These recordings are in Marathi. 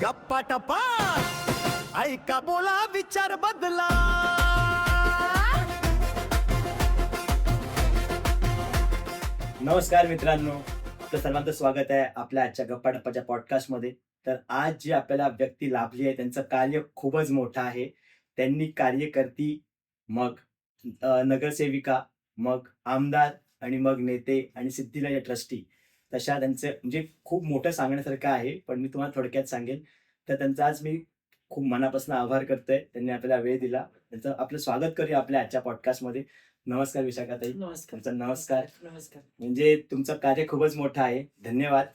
गप्पा टप्पा ऐका बोला विचार बदला. नमस्कार मित्रांनो, आपलं सर्वांचं स्वागत आहे आपल्या आजच्या गप्पा टप्पाच्या पॉडकास्टमध्ये. तर आज जी आपल्याला व्यक्ती लाभली आहे त्यांचं कार्य खूपच मोठं आहे. त्यांनी कार्यकर्ती, मग नगरसेविका, मग आमदार आणि मग नेते आणि सिद्धिविनायक ट्रस्टी, तशा त्यांचं म्हणजे खूप मोठं सांगण्यासारखं आहे. पण मी तुम्हाला थोडक्यात सांगेन. तर त्यांचा आज मी खूप मनापासून आभार करतोय. त्यांनी आपल्याला वेळ दिला. त्यांचं आपलं स्वागत करूया आपल्या आजच्या पॉडकास्टमध्ये. नमस्कार विशाखाताई. नमस्कार. तुमचा नमस्कार. नमस्कार. म्हणजे तुमचं कार्य खूपच मोठं आहे. धन्यवाद.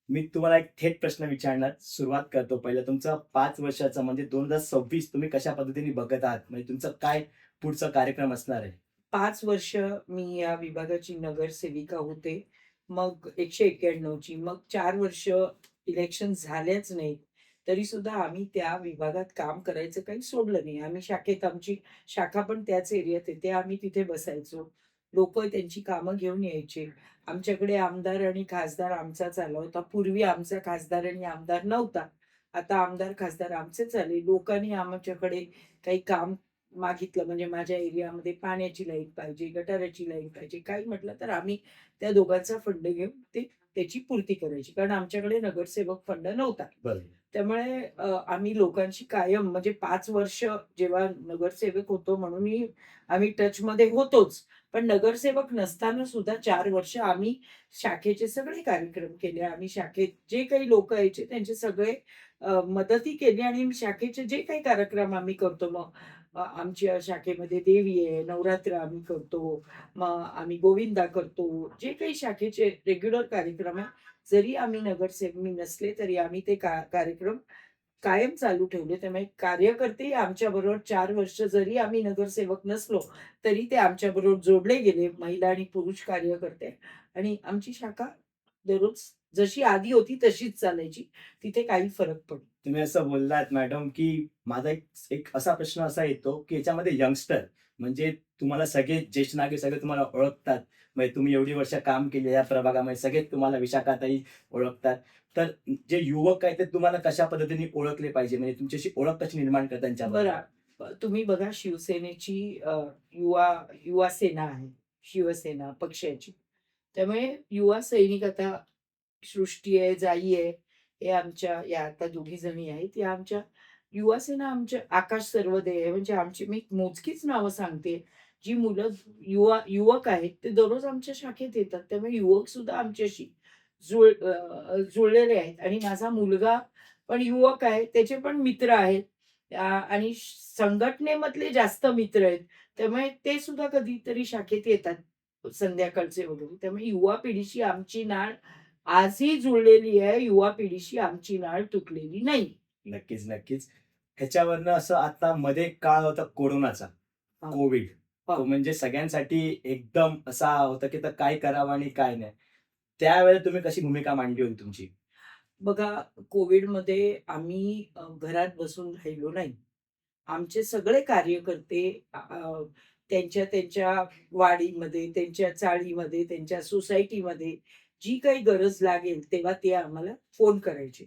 मी तुम्हाला एक थेट प्रश्न विचारणार. सुरुवात करतो. पहिलं तुमचं 5 वर्षाचं म्हणजे 2026 तुम्ही कशा पद्धतीने बघत आहात? म्हणजे तुमचं काय पुढचा कार्यक्रम असणार आहे? 5 वर्ष मी या विभागाची नगरसेविका होते. मग 191 ची. मग 4 वर्ष इलेक्शन झाल्याच नाहीत. तरीसुद्धा आम्ही त्या विभागात काम करायचं काही सोडलं नाही. आम्ही शाखेत आमची शाखा पण त्याच एरियात आहे. आम्ही तिथे बसायचो. लोकं त्यांची कामं घेऊन यायचे. आमच्याकडे आमदार आणि खासदार आमचाच आला होता. पूर्वी आमचा खासदार आणि आमदार नव्हता. आता आमदार, खासदार आमचेच आले. लोकांनी आमच्याकडे काही काम मागितलं म्हणजे माझ्या एरियामध्ये पाण्याची लाईन पाहिजे, गटाराची लाईन पाहिजे, काही म्हटलं तर आम्ही त्या दोघांचा फंड घेऊन त्याची पूर्ती करायची. कारण आमच्याकडे नगरसेवक फंड नव्हता. बरं. त्यामुळे आम्ही लोकांशी कायम म्हणजे 5 वर्ष जेव्हा नगरसेवक होतो म्हणूनही आम्ही टचमध्ये होतोच. पण नगरसेवक नसताना सुद्धा 4 वर्ष आम्ही शाखेचे सगळे कार्यक्रम केले. आम्ही शाखेत जे काही लोकं यायचे त्यांचे सगळे मदतही केली आणि शाखेचे जे काही कार्यक्रम आम्ही करतो मग आमच्या शाखेमध्ये देवी आहे, नवरात्र आम्ही करतो, मग आम्ही गोविंदा करतो. जे काही शाखेचे रेग्युलर कार्यक्रम आहे, जरी आम्ही नगरसेवक मी नसले तरी आम्ही ते कार्यक्रम कायम चालू ठेवले. त्यामुळे कार्यकर्ते आमच्याबरोबर 4 वर्ष जरी आम्ही नगरसेवक नसलो, तरी ते आमच्याबरोबर जोडले गेले. महिला आणि पुरुष कार्यकर्ते आणि आमची शाखा दररोज जशी आधी होती तशीच चालायची. तिथे काही फरक पडला. तुम्ही असं बोललात मॅडम, की माझा एक एक असा प्रश्न असा येतो, की याच्यामध्ये यंगस्टर म्हणजे तुम्हाला सगळे ज्येष्ठ नागरिक सगळे तुम्हाला ओळखतात. म्हणजे तुम्ही एवढी वर्ष काम केले या प्रभागामध्ये सगळे तुम्हाला विशाखाताई ओळखतात. तर जे युवक आहेत ते तुम्हाला कशा पद्धतीने ओळखले पाहिजे? म्हणजे तुमच्याशी ओळख कशी निर्माण करतात त्यांच्याबरोबर? तुम्ही बघा शिवसेनेची युवा युवा सेना आहे. शिवसेना पक्षाची. त्यामुळे युवा सैनिक आता सृष्टी आहे, जाई आहे, हे आमच्या या आता दोघी जणी आहेत. या आमच्या युवा सेना आमच्या आकाश सर्वदे आहे. म्हणजे आमची मी मोजकीच नावं सांगते. जी मुलं युवक आहेत ते दररोज आमच्या शाखेत येतात. त्यामुळे युवक सुद्धा आमच्याशी जुळलेले आहेत आणि माझा मुलगा पण युवक आहे. त्याचे पण मित्र आहेत. आणि संघटनेमधले जास्त मित्र आहेत. त्यामुळे ते सुद्धा कधीतरी शाखेत येतात संध्याकाळचे वगैरे. त्यामुळे युवा पिढीशी आमची नाळ आजही जुळलेली आहे. युवा पिढीशी आमची नाळ तुटलेली नाही. नक्कीच, नक्कीच. ह्याच्यावरनं असं आता मध्ये काळ होता कोरोनाचा, हां. कोविड. हां. तो म्हणजे सगळ्यांसाठी एकदम असा होता, की आता काय करावं आणि काय नाही. त्यावेळेला तुम्ही कशी भूमिका मांडली होती तुमची? बघा कोविडमध्ये आम्ही घरात बसून राहिलो नाही. आमचे सगळे कार्यकर्ते त्यांच्या त्यांच्या वाडीमध्ये, त्यांच्या चाळीमध्ये, त्यांच्या सोसायटीमध्ये जी काही गरज लागेल तेव्हा ते आम्हाला फोन करायचे.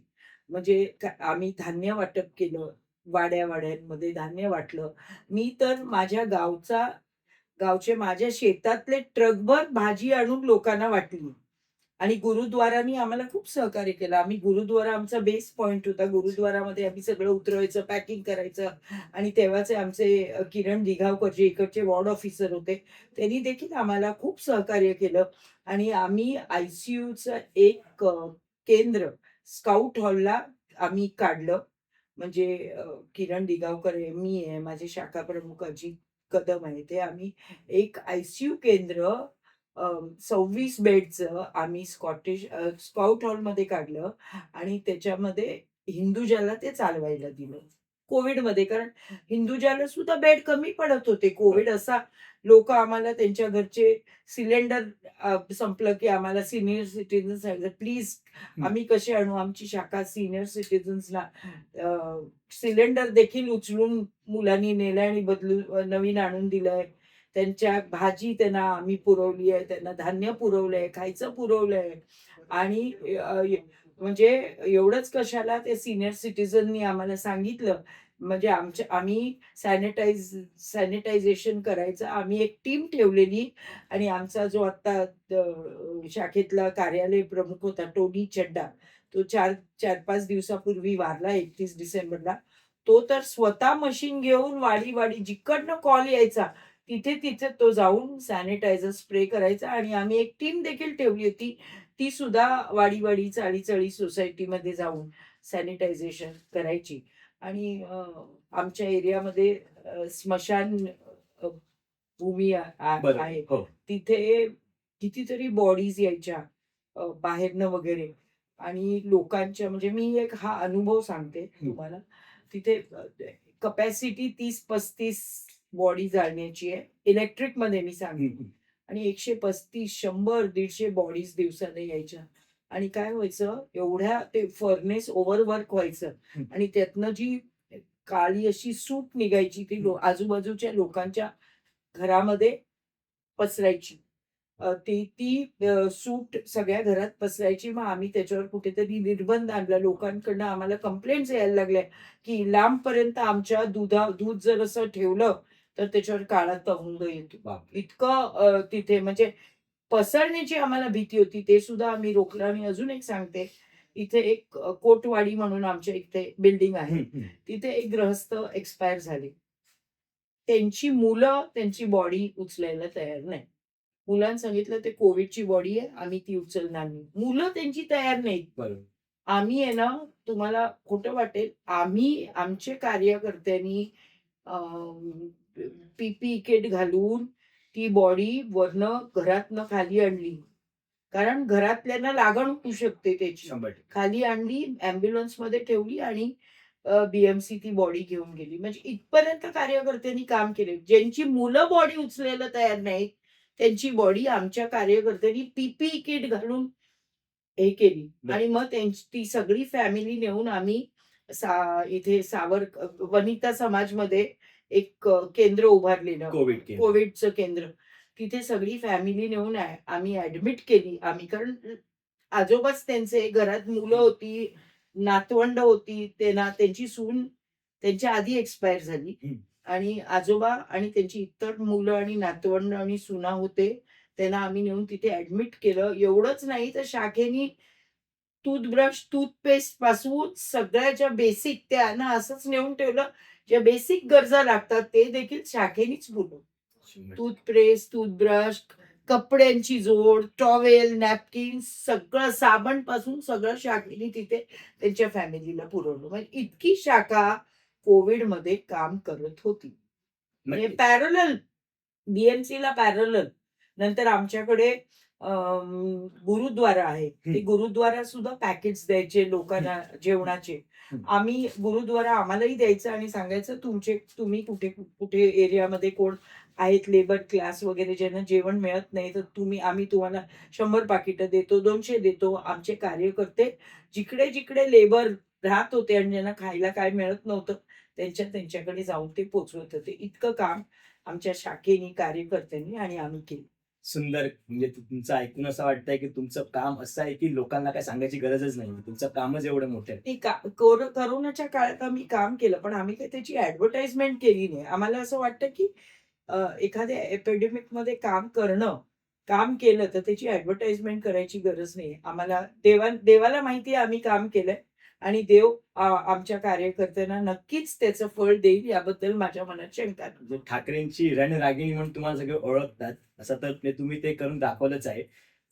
म्हणजे आम्ही धान्य वाटप केलं. वाड्या-वाड्यांमध्ये धान्य वाटलं. मी तर गावचे माझ्या शेतातले ट्रकभर भाजी आणून लोकांना वाटली. आणि गुरुद्वारांनी आम्हाला खूप सहकार्य केलं. आम्ही गुरुद्वारा आमचा बेस पॉइंट होता. गुरुद्वारामध्ये आम्ही सगळं उतरवायचं, पॅकिंग करायचं आणि तेव्हाचे आमचे किरण दिघावकर जे इकडचे वॉर्ड ऑफिसर होते, त्यांनी देखील आम्हाला खूप सहकार्य केलं आणि आम्ही आय-सी-यूचं एक केंद्र स्काउट हॉलला आम्ही काढलं. म्हणजे किरण दिघावकर आहे, मी आहे, माझे शाखा प्रमुख अजित कदम आहे. ते आम्ही एक आय-सी-यू केंद्र 26 बेडचं आम्ही स्काउट हॉलमध्ये काढलं आणि त्याच्यामध्ये हिंदुजाला ते चालवायला दिलं. कोव्हिडमध्ये कारण हिंदुजाला सुद्धा बेड कमी पडत होते. कोव्हिड असा लोकं आम्हाला त्यांच्या घरचे सिलेंडर संपलं, की आम्हाला सीनियर सिटिझन सांगितलं, "प्लीज आम्ही कसे आणू?" आमची शाखा सीनियर सिटिझन्सला सिलेंडर देखील उचलून मुलांनी नेलंय आणि बदलून नवीन आणून दिलंय. त्यांच्या भाजी त्यांना आम्ही पुरवली आहे, त्यांना धान्य पुरवलंय, खायचं पुरवलंय आणि म्हणजे एवढंच कशाला, ते सिनियर सिटीझननी आम्हाला सांगितलं. म्हणजे आम्ही सॅनिटायझेशन करायचं आम्ही एक टीम ठेवलेली. आणि आमचा जो आता शाखेतला कार्यालय प्रमुख होता टोनी चड्डा, तो 4-5 दिवसापूर्वी वारला 31 डिसेंबरला. तो तर स्वतः मशीन घेऊन वाडी जिकडनं कॉल यायचा, तिथे तो जाऊन सॅनिटायझर स्प्रे करायचा. आणि आम्ही एक टीम देखील ठेवली होती. ती सुद्धा वाडी चाळी सोसायटीमध्ये जाऊन सॅनिटायझेशन करायची. आणि आमच्या एरियामध्ये स्मशान भूमी बरोबर. आहे. हो. तिथे कितीतरी बॉडीज यायच्या बाहेरनं वगैरे. आणि लोकांच्या, म्हणजे मी एक हा अनुभव सांगते तुम्हाला. तिथे कपॅसिटी 30-35 बॉडी जाळण्याची आहे. इलेक्ट्रिकमध्ये मी सांगते. आणि 135, 100, 150 बॉडीज दिवसाला यायच्या. आणि काय व्हायचं, एवढ्या ते फर्नेस ओव्हरवर्क व्हायचं. आणि त्यातनं जी काळी अशी सूट निघायची, ती आजूबाजूच्या लोकांच्या घरामध्ये पसरायची. ती ती सूट सगळ्या घरात पसरायची. मग आम्ही त्याच्यावर कुठेतरी निर्बंध आणला. लोकांकडनं आम्हाला कंप्लेंट्स यायला लागल्या, की लांबपर्यंत आमच्या दूध जर असं ठेवलं, तर त्याच्यावर काळा तवंग येतो. बापरे! इतकं तिथे म्हणजे पसरण्याची आम्हाला भीती होती. ते सुद्धा आम्ही रोखलं. आणि अजून एक सांगते, इथे एक कोटवाडी म्हणून आमच्या इथे बिल्डिंग आहे. तिथे एक गृहस्थ एक्सपायर झाले. त्यांची मुलं त्यांची बॉडी उचलायला तयार नाही. मुलांनी सांगितलं, "ते कोविडची बॉडी आहे, आम्ही ती उचलणार नाही." मुलं त्यांची तयार नाहीत. बरोबर. आम्ही आहे ना, तुम्हाला खोटं वाटेल, आम्ही आमचे कार्यकर्त्यांनी पी-पी-ई किट घालून ती बॉडी वरनं घरातनं खाली आणली. कारण घरातल्यांना लागण होऊ शकते त्याची. 100% खाली आणली, ॲम्ब्युलन्समध्ये ठेवली आणि बी-एम-सी ती बॉडी घेऊन गेली. म्हणजे इथपर्यंत कार्यकर्त्यांनी काम केले. ज्यांची मुलं बॉडी उचलायला तयार नाहीत, त्यांची बॉडी आमच्या कार्यकर्त्यांनी पी-पी-ई किट घालून हे केली. आणि मग ती सगळी फॅमिली नेऊन आम्ही इथे वनिता समाजमध्ये एक केंद्र उभारलेलं. Covid care. कोविडचं केंद्र. तिथे सगळी फॅमिली नेऊन आम्ही ॲडमिट केली. कारण आजोबाच त्यांचे, घरात मुलं होती, नातवंड होती. त्यांची सून त्यांच्या आधी एक्सपायर झाली. आणि आजोबा आणि त्यांची इतर मुलं आणि नातवंड आणि सुना होते. त्यांना आम्ही नेऊन तिथे ॲडमिट केलं. एवढंच नाही तर शाखेनी टूथब्रश, टूथपेस्ट पासून सगळ्या ज्या बेसिक, त्यांना असंच नेऊन ठेवलं, ज्या बेसिक गरजा लागतात ते देखील शाखेनीच पुरवलं. 100%. टूथपेस्ट, टूथब्रश, कपड्यांची जोड, टॉवेल, नॅपकिन, सगळं साबणपासून सगळं शाखेने तिथे त्यांच्या फॅमिलीला पुरवलं. म्हणजे इतकी शाखा कोविडमध्ये काम करत होती. म्हणजे नक्कीच. पॅरलल, बी-एम-सीला पॅरलल. नंतर आमच्याकडे गुरुद्वारा आहे. ते गुरुद्वारा सुद्धा पॅकेट्स द्यायचे लोकांना जेवणाचे. आम्ही गुरुद्वारा आम्हालाही द्यायचं आणि सांगायचं, तुम्ही कुठे एरियामध्ये कोण आहेत लेबर क्लास वगैरे ज्यांना जेवण मिळत नाही, तर आम्ही तुम्हाला 100 पाकिटं देतो, 200 देतो. आमचे कार्यकर्ते जिकडे लेबर राहत होते आणि ज्यांना खायला काय मिळत नव्हतं, त्यांच्याकडे जाऊन ते पोहोचवत होते. इतकं काम आमच्या शाखेनी, कार्यकर्त्यांनी आणि आम्ही केलं. सुंदर. म्हणजे तुमचं ऐकून असं वाटतंय, की तुमचं काम असं आहे, की लोकांना काय सांगायची गरजच नाही. तुमचं कामच एवढं मोठं आहे. ते कोरोनाच्या काळात आम्ही काम केलं, पण आम्ही काही त्याची ॲडव्हर्टाइजमेंट केली नाही. आम्हाला असं वाटतं, की एखाद्या एपिडेमिकमध्ये काम केलं तर त्याची ॲडव्हर्टाइजमेंट करायची गरज नाही. आम्हाला देवाला माहिती आहे आम्ही काम केलंय. आणि देव आमच्या कार्यकर्त्यांना नक्कीच त्याचं फळ देईल, याबद्दल माझ्या मनात शंका नाही. म्हणजे ठाकरेंची रणरागिणी म्हणून तुम्हाला सगळे ओळखतात. असं तर तुम्ही ते करून दाखवलंच आहे.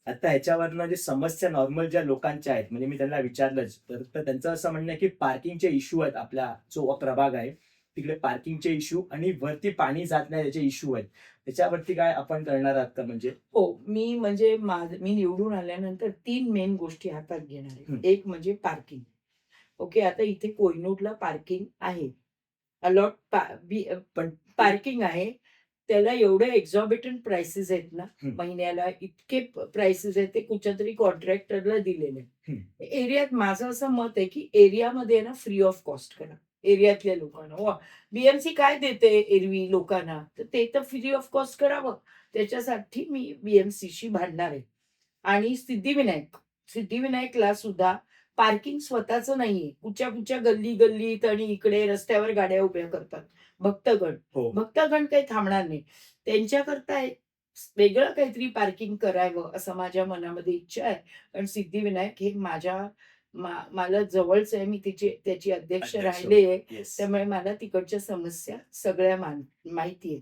आता ह्याच्यावरनं जे समस्या नॉर्मल ज्या लोकांच्या आहेत, म्हणजे मी त्यांना विचारलंच, तर त्यांचं असं म्हणणं आहे, की पार्किंगचे इश्यू आहेत. आपला जो प्रभाग आहे, तिकडे पार्किंगचे इश्यू आणि वरती पाणी जात नाही याचे इश्यू आहेत. त्याच्यावरती काय आपण करणार आहात का? म्हणजे हो, मी निवडून आल्यानंतर 3 मेन गोष्टी हातात घेणार आहे. एक म्हणजे पार्किंग. ओके, आता इथे कोहिनूरला पार्किंग आहे. पण पार्किंग आहे. त्याला एवढे एक्झॉर्बिटंट प्राइसेस आहेत ना, महिन्याला इतके प्राइसेस आहेत, ते कुठच्यातरी कॉन्ट्रॅक्टरला दिलेले आहेत. एरियात माझं असं मत आहे, की एरियामध्ये ना फ्री ऑफ कॉस्ट करा. एरियातल्या लोकांना. बी-एम-सी काय देते एरवी लोकांना, तर ते तर फ्री ऑफ कॉस्ट करावं. त्याच्यासाठी मी बी-एम-सीशी भांडणार आहे. आणि सिद्धिविनायकला सुद्धा पार्किंग स्वतःचं नाहीये. कुठच्या गल्ली गल्लीत आणि इकडे रस्त्यावर गाड्या उभ्या करतात. भक्तगण. हो. भक्तगण काही थांबणार नाही. त्यांच्याकरता एक वेगळं काहीतरी पार्किंग करावं असं माझ्या मनामध्ये इच्छा आहे. कारण सिद्धिविनायक हे मला जवळचं आहे. मी त्याची अध्यक्ष अध्यक्ष. राहिले आहे. येस. त्यामुळे मला तिकडच्या समस्या सगळ्या माहिती आहेत.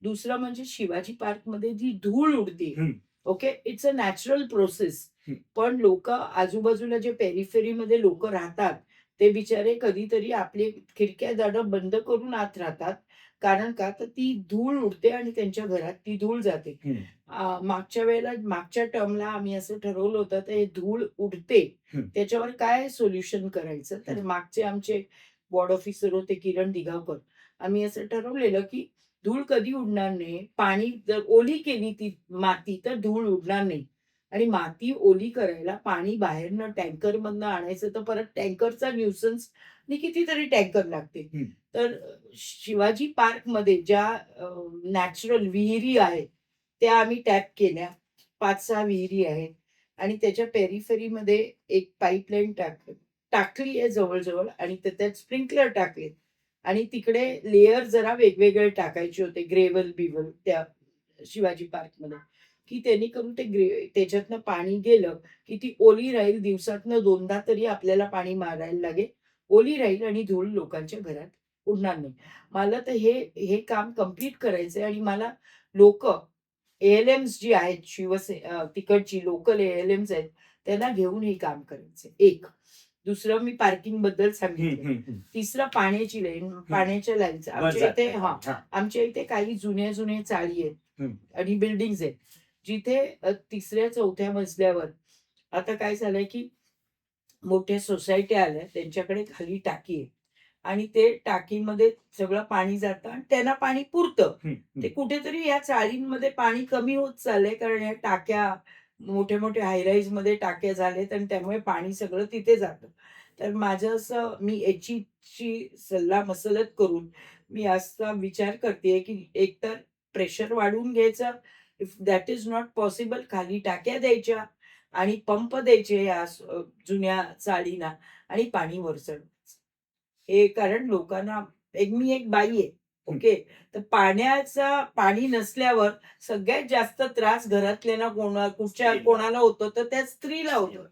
दुसरं म्हणजे शिवाजी पार्कमध्ये जी धूळ उडते, हं. Okay, it's a natural process. हं. पण लोकं आजूबाजूला जे पेरिफेरीमध्ये लोकं राहतात, ते बिचारे कधीतरी आपले खिडक्या-दारं बंद करून आत राहतात. कारण का? तर ती धूळ उडते आणि त्यांच्या घरात ती धूळ जाते. हं. मागच्या टर्मला आम्ही असं ठरवलं होतं, तर हे धूळ उडते, हं. त्याच्यावर काय सोल्युशन करायचं? तर मागचे आमचे वॉर्ड ऑफिसर होते किरण दिघावकर. आम्ही असं ठरवलेलं, की धूळ कधी उडणार नाही. पाणी जर ओली केली ती माती, तर धूळ उडणार नाही. आणि माती ओली करायला पाणी बाहेरनं टँकरमधनं आणायचं, तर परत टँकरचा न्यूसन्स आणि कितीतरी टँकर लागते. हं. तर शिवाजी पार्कमध्ये ज्या नॅचरल विहिरी आहेत, त्या आम्ही टॅप केल्या. 5-6 विहिरी आहेत आणि त्याच्या पेरिफेरीमध्ये एक पाईपलाईन टाकली आहे जवळ-जवळ आणि त्यात स्प्रिंकलर टाकले आणि तिकडे लेयर जरा वेगवेगळे टाकायचे होते ग्रेव्हल-बिव्हल त्या शिवाजी पार्कमध्ये, की जेणेकरून त्याच्यातनं पाणी गेलं, की ती ओली राहील. दिवसातनं 2दा तरी आपल्याला पाणी मारायला लागेल. ओली राहील आणि धूळ लोकांच्या घरात उडणार नाही. मला तर हे काम कंप्लीट करायचंय आणि मला लोकं ए-एल-एम्स जी आहेत तिकडची लोकल ए-एल-एम्स आहेत, त्यांना घेऊन हे काम करायचंय. एक. दुसरं मी पार्किंगबद्दल हं, सांगितलं. हं, हं. तिसरं पाण्याची लाईन, पाण्याच्या लाईनचं. वर जात आहे. हां. आमच्या इथे काही जुन्या चाळी आहेत हं. आणि बिल्डिंग्ज आहेत. जिथे 3ऱ्या-4थ्या मजल्यावर आता काय झालंय, की मोठ्या सोसायट्या आल्या, त्यांच्याकडे खाली टाकी आहे आणि ते टाकीमध्ये सगळं पाणी जातं आणि त्यांना पाणी पुरतं. हं, ते हं. कुठेतरी या चाळींमध्ये पाणी कमी होत चाललंय, कारण या टाक्या मोठ्या-मोठ्या हाय-राईजमध्ये टाक्या झाल्यात आणि त्यामुळे पाणी सगळं तिथे जातं. तर माझं असं मी याची सल्लामसलत करून मी असा विचार करतेय, की एकतर प्रेशर वाढवून घ्यायचं. If that is not possible खाली टाक्या द्यायच्या आणि पंप द्यायचे या जुन्या चाळींना आणि पाणी वर चढवायचं. हे कारण लोकांना मी एक बाई आहे, हं. ओके. तर पाणी नसल्यावर सगळ्यात जास्त त्रास घरातल्यांना स्त्रीला. कोणाला होतो, तर त्या स्त्रीला होतो.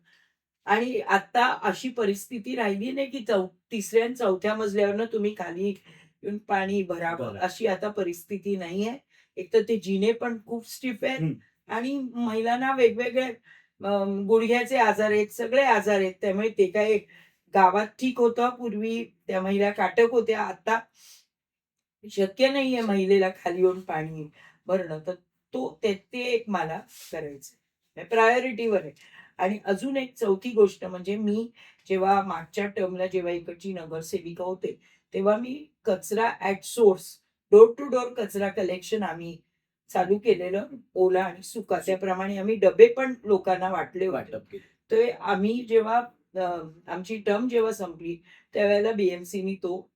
आणि आता अशी परिस्थिती राहिली नाही, की 3ऱ्या आणि 4थ्या मजल्यावरनं तुम्ही खाली येऊन पाणी भरावं, बरं. अशी आता परिस्थिती नाहीये. एकतर ते जिने पण खूप स्टिफ आहेत हं. आणि महिलांना वेगवेगळे गुडघ्याचे आजार आहेत, सगळे आजार आहेत. त्यामुळे ते काय गावात ठीक होतं पूर्वी, त्या महिला काटक होत्या. आता शक्य नाहीये महिलेला खाली येऊन पाणी भरणं. तर ते एक मला करायचंय. प्रायोरिटीवर आहे. आणि अजून एक चौथी गोष्ट म्हणजे मी जेव्हा मागच्या टर्मला जेव्हा इकडची नगरसेविका होते, तेव्हा मी कचरा at source, door to door कचरा कलेक्शन आम्ही चालू केलेलं, ओला आणि सुका. त्याप्रमाणे आम्ही डबे पण लोकांना वाटले होते. वाटप केलं. ते आम्ही जेव्हा आमची टर्म जेव्हा संपली, त्यावेळेला BMCनी तो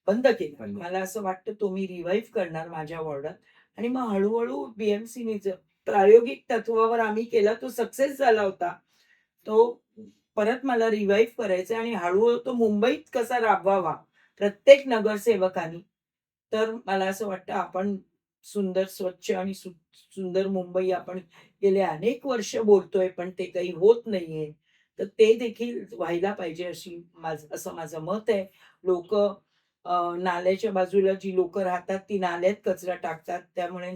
बंद केला. बंद. मला असं वाटतं तो मी रिवाईव्ह करणार माझ्या वॉर्डात आणि मग हळू-हळू BMCनी प्रायोगिक तत्वावर आम्ही केला. तो सक्सेस झाला होता. तो परत मला रिवाईव्ह करायचा आणि हळू तो मुंबईत कसा राबवावा प्रत्येक नगरसेवकानी. तर मला असं वाटतं आपण सुंदर, स्वच्छ आणि सुंदर मुंबई आपण गेले अनेक वर्ष बोलतोय, पण ते काही होत नाहीये. तर ते देखील व्हायला पाहिजे असं माझं मत आहे. लोकं नाल्याच्या बाजूला जी लोकं राहतात, ती नाल्यात कचरा टाकतात. त्यामुळे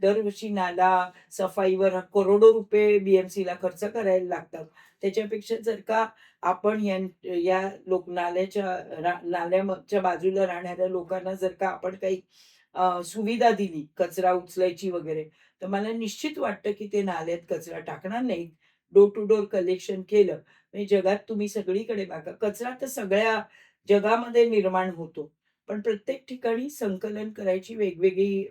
दरवर्षी नाला सफाईवर करोडो रुपये BMCला खर्च करायला लागतात. त्याच्यापेक्षा जर का आपण या नाल्याच्या बाजूला राहणाऱ्या लोकांना जर का आपण काही सुविधा दिली, कचरा उचलायची वगैरे, तर मला निश्चित वाटतं, की ते नाल्यात कचरा टाकणार नाहीत. डोर टू डोर कलेक्शन केलं, म्हणजे जगात तुम्ही सगळीकडे बघा, कचरा तर सगळ्या जगामध्ये निर्माण होतो. पण प्रत्येक ठिकाणी संकलन करायची वेगवेगळी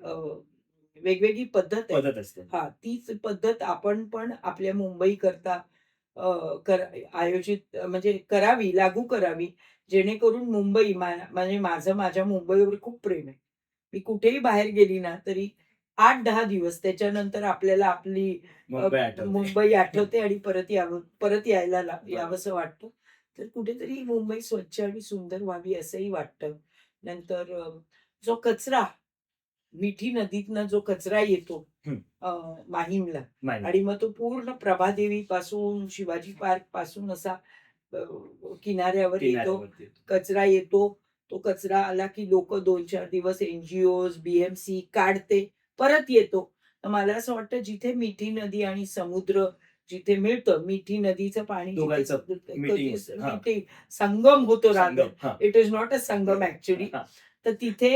पद्धत आहे. पद्धत असते. हां, तीच पद्धत आपण पण आपल्या मुंबईकरता अ, कर आयोजित म्हणजे लागू करावी. जेणेकरून म्हणजे माझं माझ्या मुंबईवर खूप प्रेम आहे. मी कुठेही बाहेर गेली ना, तरी 8-10 दिवस. त्याच्यानंतर आपल्याला आपली मुंबई आठवते. मुंबई आठवते आणि परत यायला बरोबर. यावंसं वाटतं. तर कुठेतरी मुंबई स्वच्छ आणि सुंदर व्हावी असंही वाटतं. नंतर जो कचरा, मिठी नदीतनं जो कचरा येतो हं. माहीमला नाही. आणि मग तो पूर्ण प्रभादेवी पासून शिवाजी पार्क पासून असा अ, किनाऱ्यावर येतो. किनाऱ्यावरती. कचरा येतो. तो कचरा आला की लोकं 2-4 दिवस एन-जी-ओज, बी-एम-सी काढते, परत येतो. तर मला असं वाटतं जिथे मिठी नदी आणि समुद्र जिथे मिळतं, मिठी नदीचं पाणी जिथे दोघांचं कधी मिटिंग. हां. मिठी संगम होतो रादर. संगम. हां. It is not a Sangam actually. हां. तर तिथे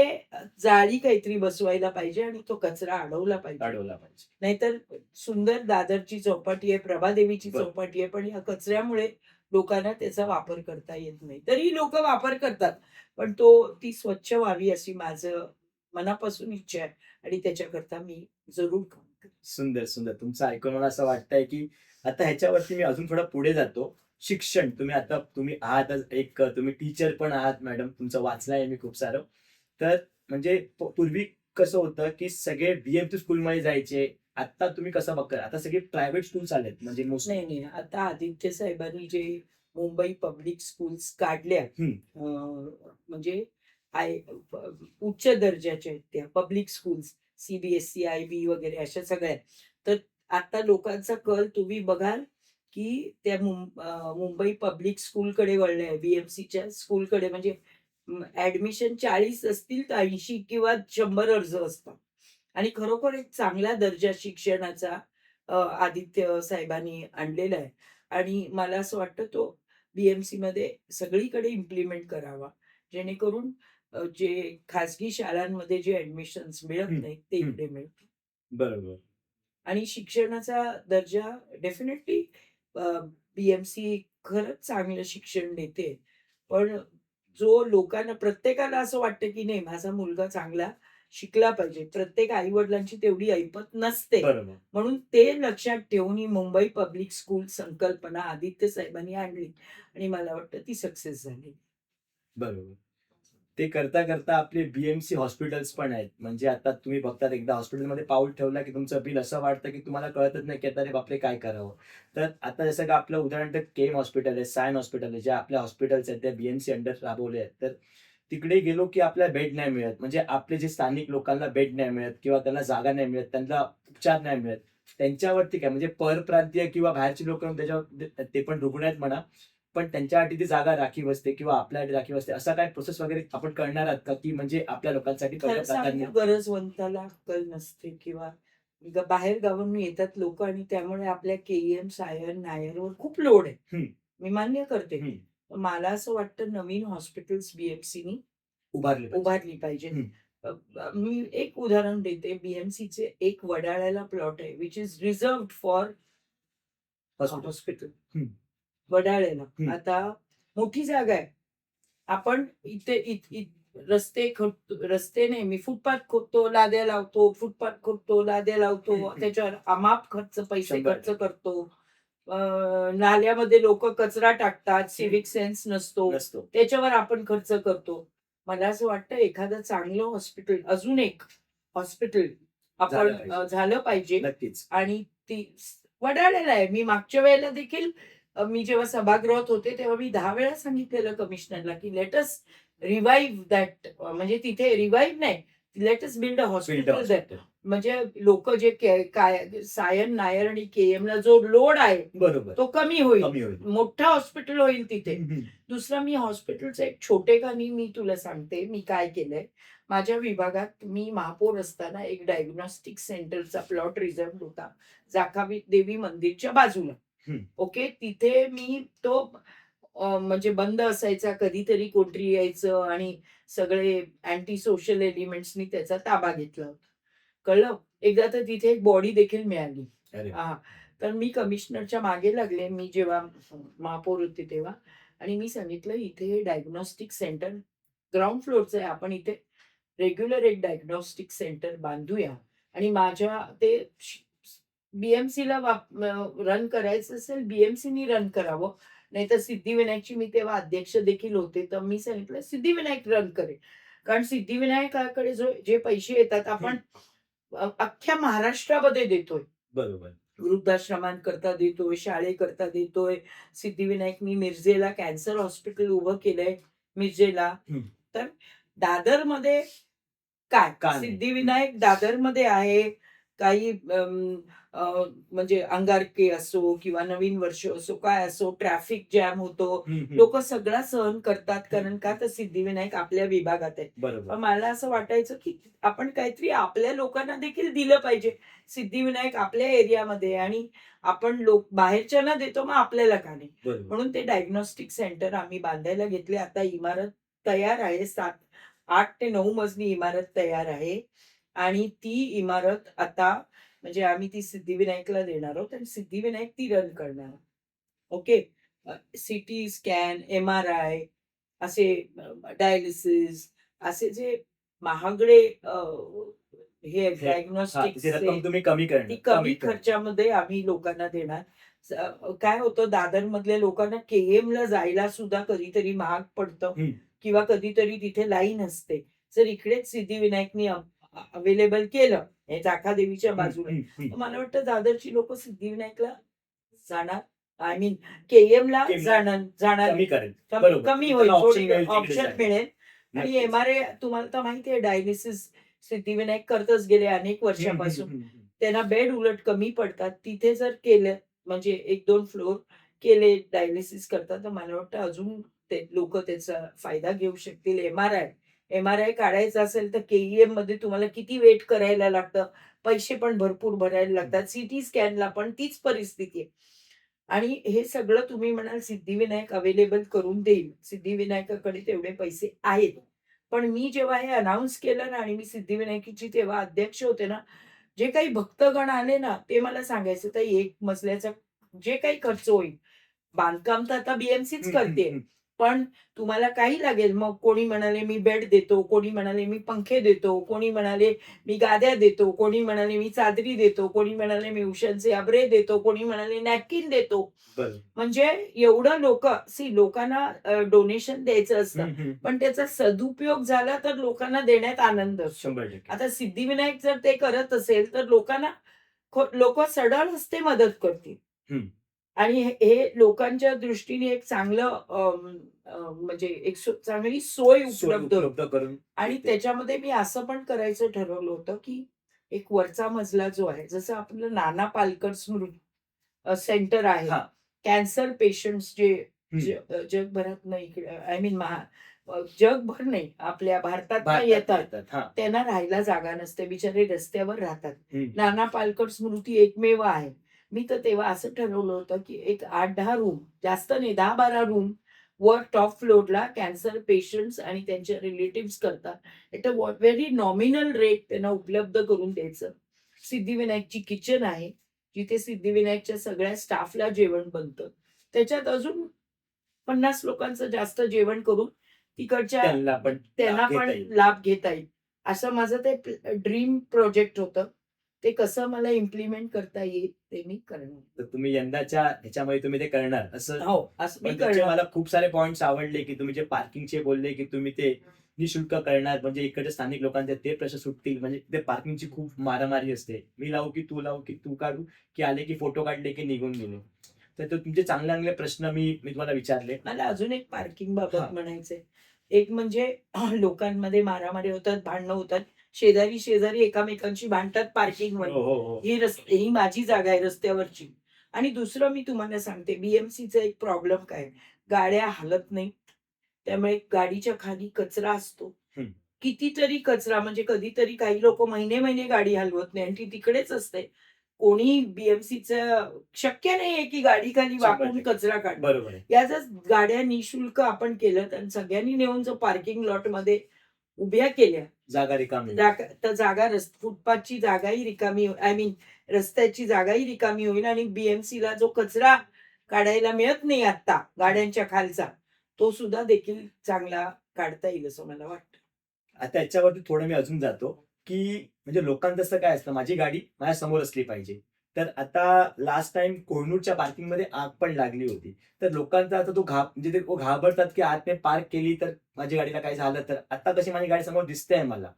जाळी काहीतरी बसवायला पाहिजे आणि तो कचरा अडवला पाहिजे. अडवला पाहिजे. नाहीतर सुंदर दादरची चौपाटी आहे, प्रभादेवीची बरं. चौपाटी आहे, पण या कचऱ्यामुळे लोकांना त्याचा वापर करता येत नाही. तरी लोकं वापर करतात, पण ती स्वच्छ व्हावी अशी माझं मनापासून इच्छा आहे आणि त्याच्याकरता मी जरूर काम करेन. सुंदर, सुंदर. तुमचं ऐकून मला असं वाटतंय, की आता ह्याच्यावरती मी अजून थोडं पुढे जातो. शिक्षण तुम्ही आहातच एक तुम्ही टीचर पण आहात मॅडम. तुमचं वाचलंय मी खूप सारं. तर म्हणजे पूर्वी कसं होतं, की सगळे बी-एम-सी स्कूलमध्ये जायचे. आता तुम्ही कसं बघताय? आता सगळे प्रायव्हेट स्कूल्स आलेत म्हणजे मोस्टली. नाही, नाही. आता आदित्य साहेबांनी जे मुंबई पब्लिक स्कूल्स काढल्या हं. म्हणजे आय प उच्च दर्जाच्या आहेत त्या पब्लिक स्कूल्स, सी-बी-एस-ई, आय-बी वगैरे अशा सगळ्या. तर आता लोकांचा कल तुम्ही बघाल, की त्या मुंबई पब्लिक स्कूलकडे वळले आहे. बी-एम-सीच्या स्कूलकडे म्हणजे ॲडमिशन 40 असतील तर 80 किंवा 100 अर्ज असतात. आणि खरोखर एक चांगल्या दर्जा शिक्षणाचा आदित्य साहेबांनी आणलेला आहे आणि मला असं वाटतं तो बी-एम-सीमध्ये सगळीकडे इम्प्लिमेंट करावा. जेणेकरून जे खाजगी शाळांमध्ये जे ॲडमिशन्स मिळत हं, नाहीत ते हं. इकडे मिळतील. बरोबर. आणि शिक्षणाचा दर्जा डेफिनेटली बी-एम-सी खरंच चांगलं शिक्षण देते. पण जो लोकांना प्रत्येकाला असं वाटतं, की नाही माझा मुलगा चांगला शिकला पाहिजे. प्रत्येक आई-वडिलांची तेवढी ऐपत नसते. बरोबर. म्हणून ते लक्षात ठेवून ही मुंबई पब्लिक स्कूल संकल्पना आदित्य साहेबांनी आणली आणि मला वाटतं ती सक्सेस झाली. बरोबर. ते करता आपले बी-एम-सी हॉस्पिटल्स पण आहेत. म्हणजे आता तुम्ही बघतात एकदा हॉस्पिटलमध्ये पाऊल ठेवलं, की तुमचं बिल असं वाटतं, की तुम्हाला कळतच नाही, की आता अरे बापरे! काय करावं? तर आता जसं का आपलं उदाहरण तर केम हॉस्पिटल आहे, सायन हॉस्पिटल आहे, ज्या आपल्या हॉस्पिटल्स आहेत त्या बी-एम-सी अंडर राबवले आहेत. तर तिकडे गेलो, की आपल्याला बेड नाही मिळत. म्हणजे आपले जे स्थानिक लोकांना बेड नाही मिळत किंवा त्यांना जागा नाही मिळत, त्यांना उपचार नाही मिळत. त्यांच्यावरती काय म्हणजे परप्रांतीय किंवा बाहेरची लोकं त्याच्यावर ते पण रुग्ण आहेत म्हणा. पण त्यांच्यासाठी ती जागा राखीव असते किंवा आपल्यासाठी राखीव असते. असा काय प्रोसेस वगैरे आपण करणार आहात का? की म्हणजे आपल्या लोकांसाठी पहिलं खरं प्राधान्य? सांगू गरजवंताला अक्कल नसते किंवा बाहेर गावाहून येतात लोकं आणि त्यामुळे आपल्या के-ई-एम, सायन, नायरवर खूप लोड आहे. हं, मी मान्य करते. हं. पण मला असं वाटतं नवीन हॉस्पिटल्स बी-एम-सीनी उभारले पाहिजे. उभारली पाहिजेत. हं. मी एक उदाहरण देते. बी-एम-सीचे एक वडाळ्याला प्लॉट आहे, which is reserved for hospital. Hospital. हं, वडाळ्याला. हं. आता मोठी जागा आहे. आपण इथे रस्ते खोदतो रस्ते नाही, मी फुटपाथ खोदतो, लाद्या लावतो, फुटपाथ खोदतो, लाद्या लावतो. हं, हं. त्याच्यावर अमाप पैसे 100% खर्च करतो. अ, नाल्यामध्ये लोकं कचरा टाकतात, सिव्हिक सेन्स नसतो. नसतो. त्याच्यावर आपण खर्च करतो. मला असं वाटतं एखादं चांगलं हॉस्पिटल, अजून एक हॉस्पिटल आपण झालं पाहिजे. झालं पाहिजे नक्कीच. आणि ती वडाळ्याला आहे. मी मागच्या वेळेला देखील मी जेव्हा सभागृहात होते, तेव्हा मी 10 वेळा सांगितलेलं कमिशनरला, की लेट अस रिवाईव्ह दॅट म्हणजे तिथे रिवाईव्ह नाही, let us build a field hospital that. Hospital. म्हणजे लोकं जे काय सायन, नायर आणि के-एमला जो लोड आहे, बरोबर. तो कमी होईल. कमी होईल. मोठं हॉस्पिटल होईल तिथे. हं, हं. दुसरं मी हॉस्पिटलचं एक छोटेखानी मी तुला सांगते, मी काय केलंय. माझ्या विभागात मी महापौर असताना एक डायग्नॉस्टिक सेंटरचा प्लॉट रिझर्व्ह होता. जाखावी देवी मंदिरच्या बाजूला. हं. ओके. तिथे मी तो म्हणजे बंद असायचा. कधीतरी कोणतरी यायचं आणि सगळे अँटी सोशल एलिमेंट्सनी त्याचा ताबा घेतला होता. कळलं? एकदा तर तिथे एक बॉडी देखील मिळाली. अरे वाह! हां. तर मी कमिशनरच्या मागे लागले. मी जेव्हा महापौर होते तेव्हा आणि मी सांगितलं, "इथे डायग्नॉस्टिक सेंटर ग्राउंड फ्लोअरचं आहे. आपण इथे रेग्युलर एक डायग्नॉस्टिक सेंटर बांधूया आणि माझ्या ते बी-एम-सीला रन करायचं असेल, बी-एम-सीनी रन करावं. नाहीतर सिद्धिविनायकची मी तेव्हा अध्यक्ष देखील होते. तर मी सांगितलं सिद्धिविनायक रन करेल. कारण सिद्धिविनायकाकडे जे पैसे येतात आपण अख्ख्या महाराष्ट्रामध्ये देतोय. बरोबर. वृद्धाश्रमांकरता देतोय, शाळेकरता देतोय. सिद्धिविनायक मी मिरजेला कॅन्सर हॉस्पिटल उभं केलंय मिरजेला. हं. तर दादरमध्ये काय का नाही? सिद्धिविनायक दादरमध्ये आहे. काही म्हणजे अंगारकी असो किंवा नवीन वर्ष असो, काय असो, ट्रॅफिक जॅम होतो. हं, हं. लोकं सगळं सहन करतात. कारण का तर सिद्धिविनायक आपल्या विभागात आहे. बरोबर. पण मला असं वाटायचं, की आपण काहीतरी आपल्या लोकांना देखील दिलं पाहिजे. सिद्धिविनायक आपल्या एरियामध्ये आहे आणि आपण लोक बाहेरच्यांना देतो, मग आपल्याला का नाही? बरोबर. म्हणून ते डायग्नोस्टिक सेंटर आम्ही बांधायला घेतले. आता इमारत तयार आहे. 8 ते 9 मजली इमारत तयार आहे आणि ती इमारत आता म्हणजे आम्ही ती सिद्धिविनायकला देणार आहोत आणि सिद्धिविनायक ती रन करणार आहोत. ओके. सीटी स्कॅन, एम-आर-आय असे डायलिसिस असे जे महागडे हे हे डायग्नोस्टिक्स ती रक्कम तुम्ही कमी ती करणार. कमी खर्चामध्ये आम्ही लोकांना देणार. काय होतं दादरमधल्या लोकांना केएमला जायला सुद्धा कधीतरी महाग पडतं हं. किंवा कधीतरी तिथे लाईन असते. जर इकडेच सिद्धिविनायकनी अवेलेबल केलं, हे चाकादेवीच्या हं, बाजूला, हं, हं. तर मला वाटतं दादरची लोकं सिद्धिविनायकला जाणार. आय मीन केएमला केएमला जाणार कमी करेल. कमी बरोबर. कमी त्यांना होईल, ऑप्शन मिळेल तिकडे ऑप्शन जायला. मिळेल आणि नक्कीच. एम-आर-आय तुम्हाला तर माहिती आहे डायलिसिस सिद्धिविनायक करतच गेले अनेक हं, हं, वर्षापासून. हं, हं. त्यांना बेड उलट कमी पडतात. तिथे जर केलं म्हणजे 1-2 फ्लोर केले डायलिसिस करता, तर मला वाटतं अजून ते लोकं त्याचा फायदा घेऊ शकतील. एम-आर-आय काढायचा असेल तर केईएममध्ये तुम्हाला किती वेट करायला लागतं. पैसे पण भरपूर भरायला लागतात. सीटी स्कॅनला पण तीच परिस्थिती आहे. आणि हे सगळं तुम्ही म्हणाल सिद्धिविनायक अवेलेबल करून देईल. सिद्धिविनायकाकडे तेवढे पैसे आहेत. पण मी जेव्हा हे अनाउन्स केलं ना आणि मी सिद्धिविनायकाची तेव्हा अध्यक्ष होते ना, जे काही भक्तगण आले ना, ते मला सांगायचे, "ताई 1 मजल्याचा जे काही खर्च होईल, बांधकाम तर आता बीएमसीच हं, हं, करतेय. हं. पण तुम्हाला काही लागेल." मग कोणी म्हणाले, "मी बेड देतो." कोणी म्हणाले, "मी पंखे देतो." कोणी म्हणाले, "मी गाद्या देतो." कोणी म्हणाले, "मी चादरी देतो." कोणी म्हणाले, "मी उशांचे अब्रे देतो." कोणी म्हणाले, "नॅपकिन देतो." बरोबर. म्हणजे एवढं लोकांना डोनेशन द्यायचं असतं. हं, हं. पण त्याचा सदुपयोग झाला तर लोकांना देण्यात आनंद असतो. 100%. आता सिद्धिविनायक जर ते करत असेल तर लोकांना लोकं सरळ हस्ते मदत करतील. हं. आणि हे लोकांच्या दृष्टीने एक चांगलं म्हणजे एक चांगली सोय सोय उपलब्ध होईल. उपलब्ध करून आणि देते. त्याच्यामध्ये मी असं पण करायचं ठरवलं होतं, की एक वरचा मजला जो आहे, जसं आपलं नाना पालकर स्मृती सेंटर आहे. हां. कॅन्सर पेशंट्स जे हं. जगभरात नाही इकडे आय मीन जगभर नाही, आपल्या भारतात भारतात येतात. येतात. हां. त्यांना राहायला जागा नसते. बिचारे रस्त्यावर राहतात. हं. नाना पालकर स्मृती एकमेव आहे. मी तर तेव्हा असं ठरवलं होतं, की एक 8-10 रूम, जास्त नाही 10-12 रूम वर टॉप फ्लोअरला कॅन्सर पेशंट्स आणि त्यांच्या रिलेटिव्हज करता at a very nominal rate त्यांना उपलब्ध करून द्यायचं. सिद्धिविनायकची किचन आहे, जिथे सिद्धिविनायकच्या सगळ्या स्टाफला जेवण बनतं. त्याच्यात अजून 50 लोकांचं जास्त जेवण करून तिकडच्या त्यांना त्यांना पण पण लाभ घेता येईल. लाभ घेता येईल. असं माझं ते ड्रीम प्रोजेक्ट होतं. ते कसं मला इम्प्लिमेंट करता येईल ते मी करणार. तर तुम्ही यंदाच्या ह्याच्यामध्ये तुम्ही ते करणार असं. हो, असं मी पण त्याचे करणार. मला खूप सारे पॉइंट्स आवडले, की तुम्ही जे पार्किंगचे बोलले, की तुम्ही ते निःशुल्क करणार म्हणजे इकडे स्थानिक लोकांचे ते प्रश्न सुटतील. म्हणजे ते पार्किंगची खूप मारामारी असते. मी लावू की तू लावू की तू काढू, की आले की फोटो काढले की निघून गेले. तर ते तुमचे चांगले-चांगले प्रश्न मी तुम्हाला विचारले. मला अजून एक पार्किंग बाबत हां. म्हणायचंय. एक म्हणजे लोकांमध्ये मारामारी होतात, भांडणं होतात. शेजारी एकामेकांशी भांडतात पार्किंगवर. हो, हो, हो. ही माझी जागा आहे रस्त्यावरची. आणि दुसरं मी तुम्हाला सांगते बीएमसीचा एक प्रॉब्लेम काय आहे, गाड्या हलत नाहीत. त्यामुळे गाडीच्या खाली कचरा असतो. हं. कितीतरी कचरा म्हणजे कधीतरी काही लोकं महिने-महिने गाडी हलवत नाही आणि ती तिकडेच असते. कोणी बीएमसीचं शक्य नाहीये की गाडी खाली वाकून 100% कचरा काढणं. बरोबर आहे. या जर गाड्या निःशुल्क आपण केलं तर सगळ्यांनी नेऊन जर पार्किंग लॉटमध्ये उभ्या केल्या, जागा रिकामी. तर जागा फुटपाथची जागाही रिकामी आय मीन रस्त्याची जागाही रिकामी होईल आणि बीएमसीला जो कचरा काढायला मिळत नाही आता गाड्यांच्या खालचा, तो सुद्धा देखील चांगला काढता येईल असं मला वाटतं. आता याच्यावरती थोडं मी अजून जातो, की म्हणजे लोकांचं तसं काय असतं, माझी गाडी माझ्या समोर असली पाहिजे. तर आता लास्ट टाईम कोहिनूरच्या पार्किंगमध्ये आग पण लागली होती. तर लोकांचा आता म्हणजे ते घाबरतात, की आतमध्ये पार्क केली तर माझ्या गाडीला काही झालं तर. आता कशी माझी गाडी समोर दिसतेय मला.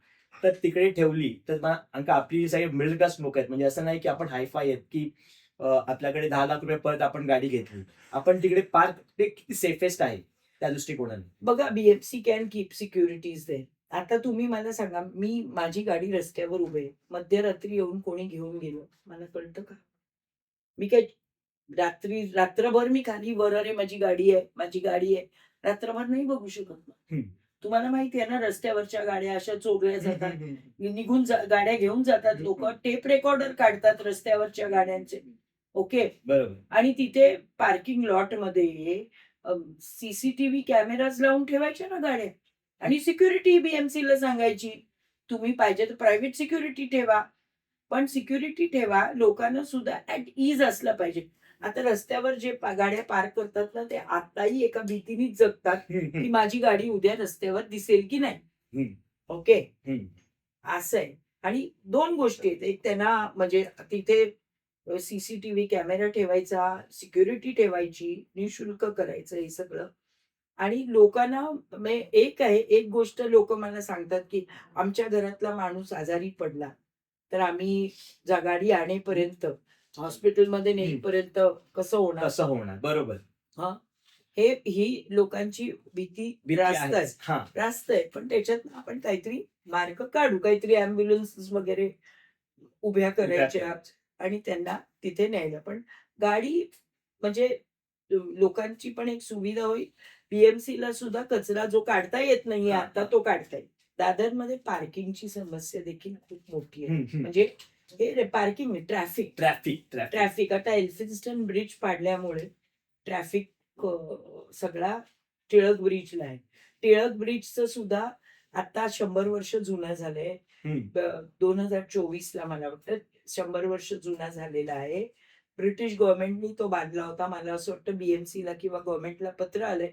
तर तिकडे ठेवली तर अंका आपली जी सगळी मिडल क्लास लोक आहेत, म्हणजे असं नाही की आपण हायफाय आहेत की आपल्याकडे 10 लाख रुपये परत आपण गाडी घेतली, आपण तिकडे पार्क ते किती सेफेस्ट आहे त्या दृष्टिकोनाने. बघा, BMC can keep securities there. आता तुम्ही मला सांगा, मी माझी गाडी रस्त्यावर उभी आहे. मध्यरात्री येऊन कोणी घेऊन गेलं, मला कळतं का? मी काय रात्रभर मी खाली वर, अरे माझी गाडी आहे, माझी गाडी आहे. रात्रभर नाही बघू शकत ना. हम्म. तुम्हाला माहिती आहे ना, रस्त्यावरच्या गाड्या अशा चोरल्या जातात. हम्म. निघून गाड्या घेऊन जातात लोक. टेप रेकॉर्डर काढतात रस्त्यावरच्या गाड्यांचे. ओके. बरोबर. आणि तिथे पार्किंग लॉट मध्ये सीसीटीव्ही कॅमेराज लावून ठेवायच्या ना गाड्या. आणि सिक्युरिटी बीएमसी ला सांगायची, तुम्ही पाहिजे तर प्रायव्हेट सिक्युरिटी ठेवा, पण सिक्युरिटी ठेवा, लोकांना सुद्धा ऍट इज असलं पाहिजे. आता रस्त्यावर जे गाड्या पार्क करतात ना, ते आताही एका भीतीनेच जगतात की माझी गाडी उद्या रस्त्यावर दिसेल की नाही. ओके. असं आहे. आणि 2 गोष्टी आहेत. एक, त्यांना म्हणजे तिथे सीसीटीव्ही कॅमेरा ठेवायचा, सिक्युरिटी ठेवायची, निशुल्क करायचं हे सगळं. आणि लोकांना एक आहे, एक गोष्ट लोक मला सांगतात की आमच्या घरातला माणूस आजारी पडला, तर आम्ही गाडी आणेपर्यंत, हॉस्पिटलमध्ये नेईपर्यंत कसं होणार? कसं होणार, बरोबर. हा, ही लोकांची भीती रास्त आहे. रास्त आहे, पण त्याच्यात आपण काहीतरी मार्ग काढू, काहीतरी अँब्युलन्स वगैरे उभ्या करायच्या आणि त्यांना तिथे न्यायला. पण गाडी म्हणजे लोकांची पण एक सुविधा होईल. बीएमसी ला सुद्धा कचरा जो काढता येत नाहीये आता, तो काढता येईल. दादरमध्ये पार्किंगची समस्या देखील खूप मोठी आहे. म्हणजे हे पार्किंग, ट्रॅफिक ट्रॅफिक आता एल्फिन्स्टन ब्रिज पाडल्यामुळे ट्रॅफिक सगळा टिळक ब्रिजला आहे. टिळक ब्रिजचं सुद्धा आता 100 वर्ष जुनं झालंय. 2024 ला मला वाटतं 100 वर्ष जुना झालेला आहे. ब्रिटिश गव्हर्नमेंटनी तो बांधला होता. मला असं वाटतं बीएमसी ला किंवा गव्हर्नमेंटला पत्र आलंय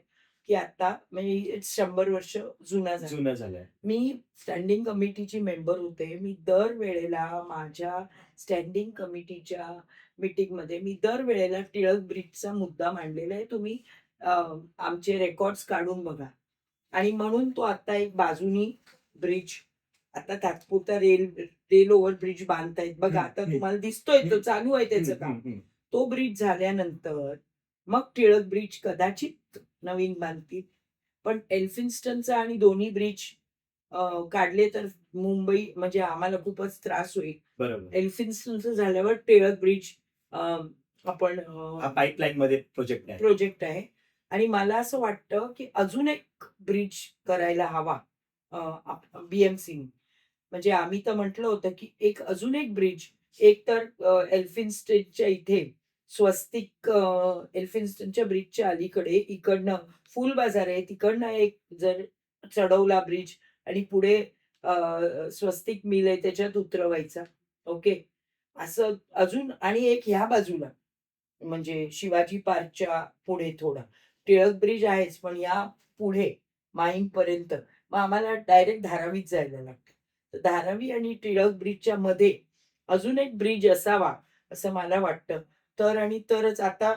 की आता म्हणजे 100 वर्ष जुना झालाय. मी स्टँडिंग कमिटीची मेंबर होते. मी दरवेळेला माझ्या स्टँडिंग कमिटीच्या मीटिंगमध्ये मी दरवेळेला टिळक ब्रिजचा मुद्दा मांडलेला आहे. तुम्ही आमचे रेकॉर्ड्स काढून बघा. आणि म्हणून तो आता एक बाजूनी ब्रिज, आता तात्पुरता रेल ओव्हर ब्रिज बांधतायत बघा. आता तुम्हाला दिसतोय, तो चालू आहे त्याचं काम. तो ब्रिज झाल्यानंतर मग टिळक ब्रिज कदाचित नवीन बांधतील. पण एल्फिन्स्टनचा आणि दोन्ही ब्रिज काढले तर मुंबई म्हणजे आम्हाला खूपच त्रास होईल. बरोबर. एल्फिन्स्टनचं झाल्यावर टिळक ब्रिज आपण पाईपलाईन मध्ये प्रोजेक्ट आहे. आणि मला असं वाटतं की अजून एक ब्रिज करायला हवा बीएमसी. म्हणजे आम्ही तर म्हटलं होतं की अजून एक ब्रिज, एक तर एल्फिन्स्टनच्या इथे स्वस्तिक, एल्फिन्स्टनच्या ब्रिजच्या अलीकडे इकडनं फुल बाजार आहे, तिकडनं एक जर चढवला ब्रिज आणि पुढे स्वस्तिक मिल आहे त्याच्यात उतरवायचा. ओके. असं अजून, आणि एक ह्या बाजूला म्हणजे शिवाजी पार्कच्या पुढे थोडा टिळक ब्रिज आहेच, पण या पुढे माहीमपर्यंत मग आम्हाला डायरेक्ट धारावीत जायला लागतं. तर धारावी आणि टिळक ब्रिजच्या मध्ये अजून एक ब्रिज असावा असं मला वाटतं. आणि तरच आता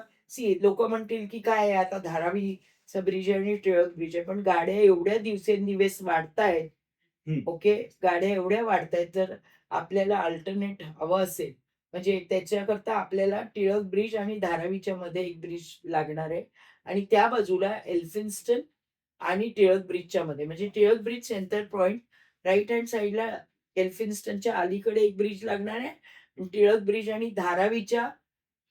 लोक म्हणतील की काय आता धारावीचा ब्रिज आहे आणि टिळक ब्रिज आहे, पण गाड्या एवढ्या दिवसेंदिवस वाढतायत. ओके, गाड्या एवढ्या वाढतायत, जर आपल्याला अल्टरनेट हवं असेल म्हणजे त्याच्याकरता आपल्याला टिळक ब्रिज आणि धारावीच्या मध्ये एक ब्रिज लागणार आहे. आणि त्या बाजूला एल्फिन्स्टन आणि टिळक ब्रिजच्या मध्ये, म्हणजे Tilak bridge centre point right hand साईडला एल्फिन्स्टनच्या अलीकडे एक ब्रिज लागणार आहे. टिळक ब्रिज आणि धारावीच्या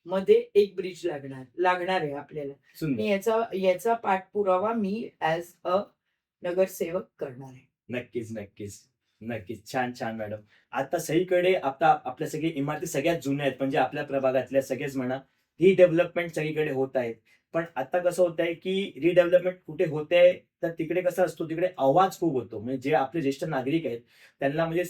मध्ये एक ब्रिज लागणार आहे आपल्याला. आणि याचा पाठपुरावा मी ऍज अ नगरसेवक करणार आहे. नक्कीच नक्कीच नक्कीच. छान छान मॅडम. आता सगळीकडे आता आपल्या सगळ्या इमारती सगळ्यात जुन्या आहेत, म्हणजे आपल्या प्रभागातल्या सगळेच म्हणा, रिडेव्हलपमेंट सगळीकडे होत आहेत. पण आता कसं होत आहे की रिडेव्हलपमेंट कुठे होते तर तिकडे कसं असतो, तिकडे आवाज खूप होतो. म्हणजे जे आपले ज्येष्ठ नागरिक आहेत त्यांना म्हणजे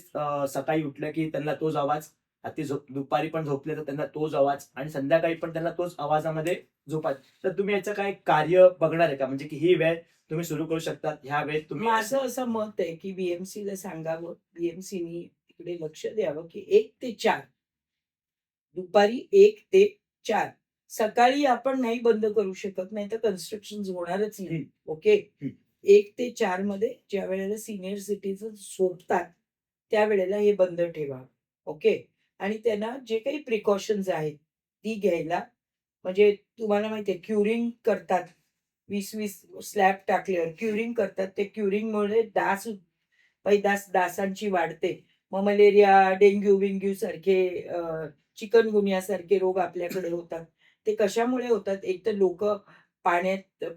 सकाळी उठलं की त्यांना तोच आवाज, अति दुपारी पण झोपले तर त्यांना तोच आवाज, आणि संध्याकाळी पण त्यांना तोच आवाजामध्ये झोपात. तर तुम्ही याचं काय कार्य बघणार आहे का, म्हणजे की ही वेळ तुम्ही सुरू करू शकता, ह्या वेळेत तुम्ही? माझं असं मत आहे की बीएमसी ला सांगावं, बीएमसीनी इकडे लक्ष द्यावं की 1 ते 4 दुपारी 1 ते 4 सकाळी आपण नाही बंद करू शकत, नाही तर कन्स्ट्रक्शन होणारच नाही. ओके. 1 ते 4 मध्ये ज्या वेळेला सिनियर सिटीजन झोपतात त्यावेळेला हे बंद ठेवा. ओके. आणि त्यांना जे काही प्रिकॉशन्स आहेत, ती घ्यायला म्हणजे तुम्हाला माहिती आहे क्युरिंग करतात. 20-20 स्लॅब टाकल्यावर क्युरिंग करतात. ते क्युरिंगमुळे डासांची वाढते. मग मलेरिया, डेंग्यू-बिंग्यू सारखे चिकनगुनियासारखे रोग आपल्याकडे होतात. ते कशामुळे होतात? एक तर लोकं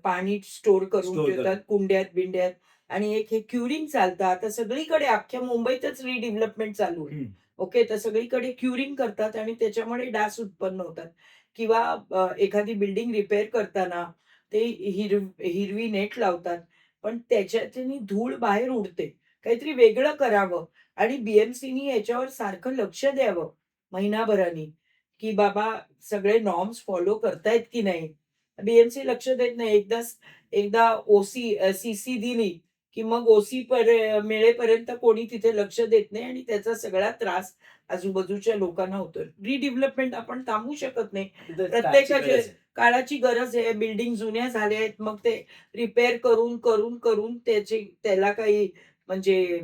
पाणी स्टोअर करून स्टोअर ठेवतात करून. कुंड्यात-बिंड्यात आणि एक हे क्युरिंग चालतं. आता सगळीकडे अख्ख्या मुंबईतच रिडेव्हलपमेंट चालू आहे. ओके. तर सगळीकडे क्युरिंग करतात आणि त्याच्यामुळे डास उत्पन्न होतात किंवा एखादी बिल्डिंग रिपेअर करताना ते हिरवी नेट लावतात. पण त्याच्याने धूळ बाहेर उडते. काहीतरी वेगळं करावं आणि BMCनी याच्यावर सारखं लक्ष द्यावं महिनाभरानी, की बाबा सगळे नॉर्म्स फॉलो करतायत की नाही. BMC लक्ष देत नाही. एकदा CC दिली, की मग मिळेपर्यंत कोणी तिथे लक्ष देत नाही आणि त्याचा सगळा त्रास आजूबाजूच्या लोकांना होतो. रिडेव्हलपमेंट आपण थांबवू शकत नाही. तिथं काळाची प्रत्येकाचे गरज आहे. काळाची गरज आहे. बिल्डिंग जुन्या झाल्या आहेत. मग ते रिपेअर करून त्याला काही म्हणजे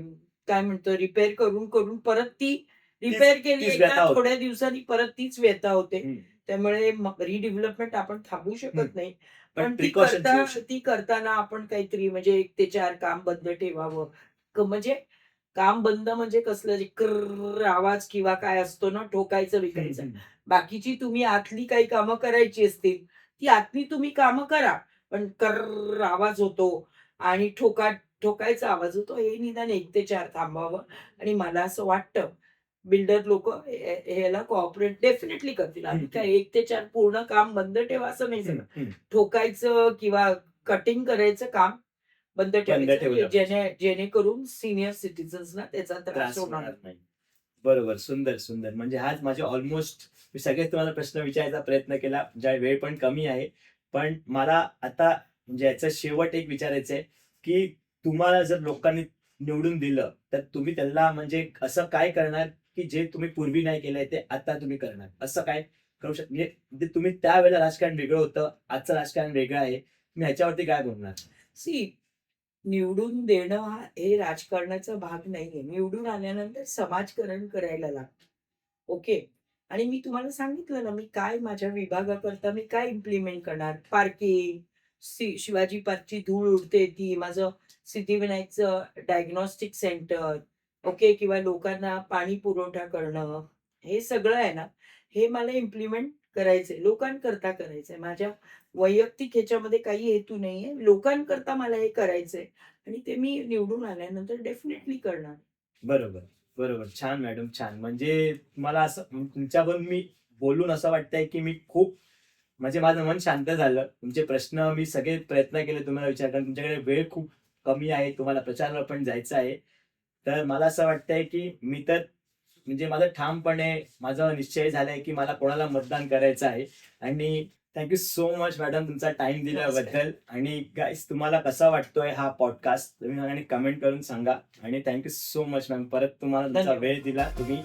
काय म्हणतो रिपेअर करून परत ती रिपेअर केली तीच एकदा व्यथा होते. थोड्या दिवसांनी परत तीच व्यथा होते. हं. त्यामुळे रिडेव्हलपमेंट आपण थांबवू हं. शकत नाही. पण पण प्रिकॉशन्स घेऊ शकतो. ती करताना आपण काहीतरी म्हणजे 1 ते 4 काम बंद ठेवावं. म्हणजे काम बंद म्हणजे कसलं जे कर्र आवाज किंवा काय असतो ना ठोकायचं हं, बिकायचं. हं. बाकीची तुम्ही आतली काही कामं करायची असतील, ती आतली तुम्ही कामं करा. पण कर्र आवाज होतो आणि ठोकायचा आवाज होतो, हे निदान 1 ते 4 थांबवावं आणि मला असं वाटतं, बिल्डर लोकं ह्याला कोऑपरेट डेफिनिटली करतील. हं, आम्ही हं. काय 1 ते 4 पूर्ण काम बंद ठेवा असं नाही हं, सांगत. हं. ठोकायचं किंवा कटिंग करायचं काम बंद बंद ठेवायचं. ठेवलं पाहिजे. जेणेकरून सीनियर सिटिझन्सना त्याचा त्रास त्रास होणार होणार नाही. नाही. बरोबर. सुंदर, सुंदर. म्हणजे हाच माझे ऑलमोस्ट मी सगळेच तुम्हाला प्रश्न विचारायचा प्रयत्न केला, ज्या वेळ पण कमी आहे. पण मला आता म्हणजे याचं शेवट एक विचारायचं आहे, की तुम्हाला जर लोकांनी निवडून दिलं, तर तुम्ही त्यांना म्हणजे असं काय करणार, की जे तुम्ही पूर्वी नाही केलंय ते आता तुम्ही करणार? असं काय करू म्हणजे तुम्ही त्यावेळेला राजकारण वेगळं होतं, आजचं राजकारण वेगळं आहे. तुम्ही ह्याच्यावरती काय बोलणार? निवडून देणं हे राजकारणाचा भाग नाहीये. निवडून आल्यानंतर समाजकारण करायला लागतं. ओके. आणि मी तुम्हाला सांगितलं ना, मी काय माझ्या विभागाकरता मी काय इम्प्लिमेंट करणार. पार्किंग, शिवाजी पार्कची धूळ उडते ती, माझं सिद्धिविनायकचं डायग्नॉस्टिक सेंटर, ओके. किंवा लोकांना पाणी पुरवठा करणं, हे सगळं आहे ना, हे मला इम्प्लिमेंट करायचंय. लोकांकरता करायचंय. माझ्या वैयक्तिक ह्याच्यामध्ये काही हेतू नाहीये. लोकांकरता मला हे करायचंय आणि ते मी निवडून आल्यानंतर डेफिनेटली करणार. बरोबर, बरोबर. छान मॅडम, छान. म्हणजे मला असं तुमच्याकडून मी बोलून असं वाटतंय, की मी खूप म्हणजे माझं मन शांत झालं. तुमचे प्रश्न मी सगळे प्रयत्न केले तुम्हाला विचारायला, कारण तुमच्याकडे वेळ खूप कमी आहे. तुम्हाला प्रचाराला पण जायचं आहे. तर मला असं वाटतंय, की मी तर म्हणजे माझं ठामपणे माझा निश्चय झालाय, की मला कोणाला मतदान करायचं आहे. आणि सो मच मॅडम तुमचा टाईम नमस्कार. दिल्याबद्दल. आणि गाईज तुम्हाला कसा वाटतोय हा पॉडकास्ट तुम्ही आणि कमेंट करून सांगा. आणि सो मच मॅम. परत तुम्हाला तुमचा धन्यवाद. वेळ दिला तुम्ही.